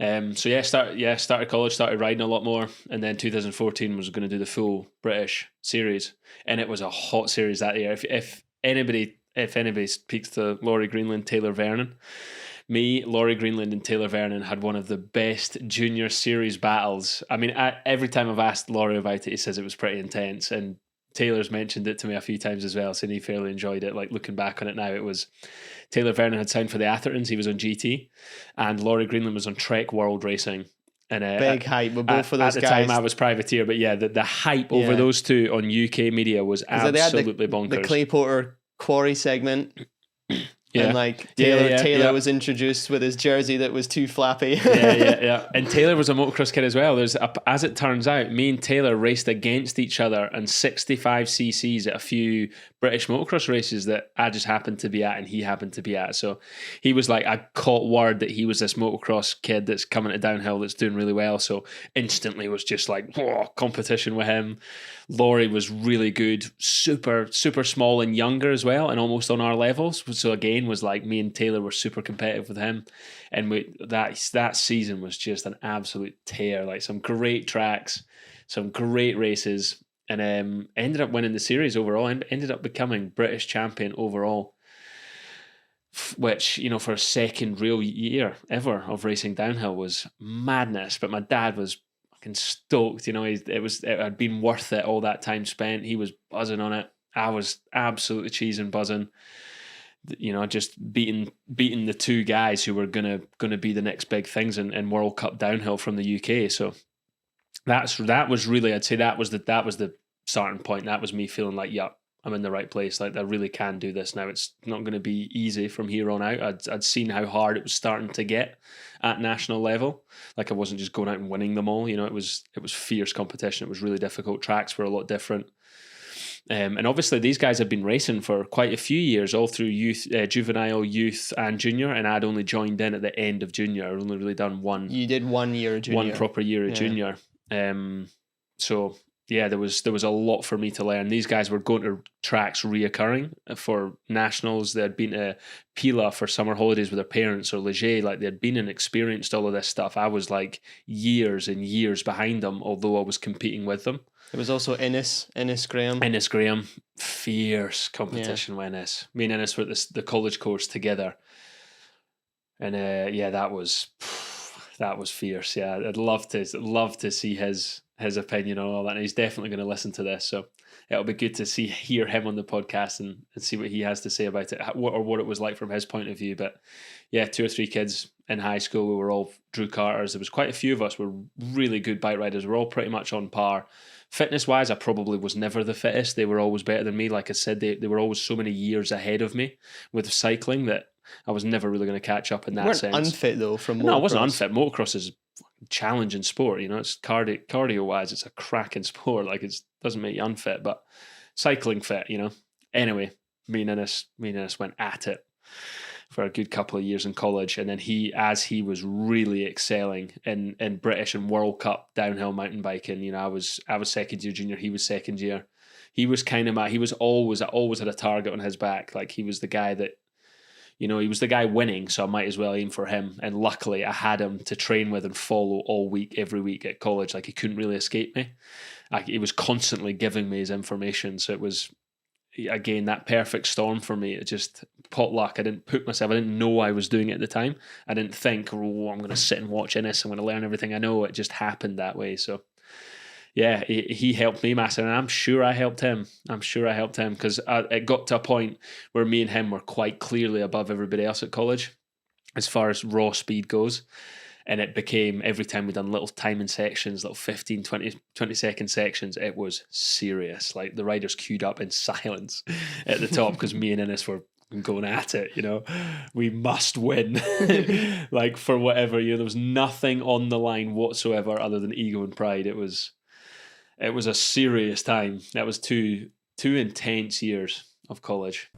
Started college, started riding a lot more, and then 2014 was going to do the full British series, and it was a hot series that year. If anybody speaks to Laurie Greenland, Taylor Vernon, Laurie Greenland, and Taylor Vernon had one of the best junior series battles. I mean, every time I've asked Laurie about it, he says it was pretty intense, and Taylor's mentioned it to me a few times as well, saying he fairly enjoyed it. Like, looking back on it now, it was Taylor Vernon had signed for the Athertons. He was on GT, and Laurie Greenland was on Trek World Racing. And big hype with both of those guys. At the time, I was privateer, but yeah, the hype over those two on UK media was absolutely bonkers. The Clay Porter quarry segment. Yeah. And like Taylor was introduced with his jersey that was too flappy. Yeah. And Taylor was a motocross kid as well. As it turns out, me and Taylor raced against each other in 65 cc's at a few British motocross races that I just happened to be at and he happened to be at. So he was like, I caught word that he was this motocross kid that's coming to downhill that's doing really well. So instantly was just like, whoa, competition with him. Laurie was really good, super, super small and younger as well, and almost on our levels. So again, was like me and Taylor were super competitive with him. And that season was just an absolute tear, like some great tracks, some great races. And ended up winning the series overall, and ended up becoming British champion overall, which, you know, for a second real year ever of racing downhill was madness. But my dad was fucking stoked, you know. It had been worth it, all that time spent. He was buzzing on it. I was absolutely cheesing, buzzing. You know, just beating the two guys who were gonna be the next big things in World Cup downhill from the UK. So that was really, I'd say that was the starting point. That was me feeling like, yeah, I'm in the right place. Like, I really can do this now. It's not going to be easy from here on out. I'd seen how hard it was starting to get at national level. Like, I wasn't just going out and winning them all. You know, it was fierce competition. It was really difficult. Tracks were a lot different. And obviously these guys have been racing for quite a few years, all through youth, juvenile, youth, and junior. And I'd only joined in at the end of junior. I'd only really done one. You did 1 year of junior. One proper year of junior. So yeah, there was a lot for me to learn. These guys were going to tracks reoccurring for nationals. They had been to Pila for summer holidays with their parents, or Leger. Like, they had been and experienced all of this stuff. I was like years and years behind them, although I was competing with them. It was also Innes Graham. Fierce competition with Innes. Me and Innes were at the college course together. And that was fierce. Yeah, I'd love to see his opinion on all that. And he's definitely going to listen to this. So it'll be good to hear him on the podcast and see what he has to say about it, or what it was like from his point of view. But yeah, 2 or 3 kids in high school, we were all Drew Carters. There was quite a few of us were really good bike riders. We're all pretty much on par. Fitness wise, I probably was never the fittest. They were always better than me. Like I said, they were always so many years ahead of me with cycling that I was never really going to catch up in that sense. Unfit though from motocross. No, I wasn't unfit. Motocross is a challenging sport. You know, it's cardio wise, it's a cracking sport. Like, it doesn't make you unfit, but cycling fit. You know. Anyway, me and Innes went at it for a good couple of years in college, and then as he was really excelling in British and World Cup downhill mountain biking. You know, I was second year junior, he was second year. He was always had a target on his back. Like, he was the guy that, you know, he was the guy winning, so I might as well aim for him. And luckily I had him to train with and follow all week, every week at college. Like, he couldn't really escape me. He was constantly giving me his information, so it was, again, that perfect storm for me. It just potluck. I didn't know I was doing it at the time. I didn't think, oh, I'm going to sit and watch Innes, I'm going to learn everything I know. It just happened that way. So yeah, he helped me massive, and I'm sure I helped him. Because it got to a point where me and him were quite clearly above everybody else at college as far as raw speed goes. And it became, every time we done little timing sections, little 15, 20 second sections, it was serious. Like, the riders queued up in silence at the top because me and Innes were going at it, you know. We must win. Like, for whatever, you know, there was nothing on the line whatsoever other than ego and pride. It was a serious time. That was two intense years of college.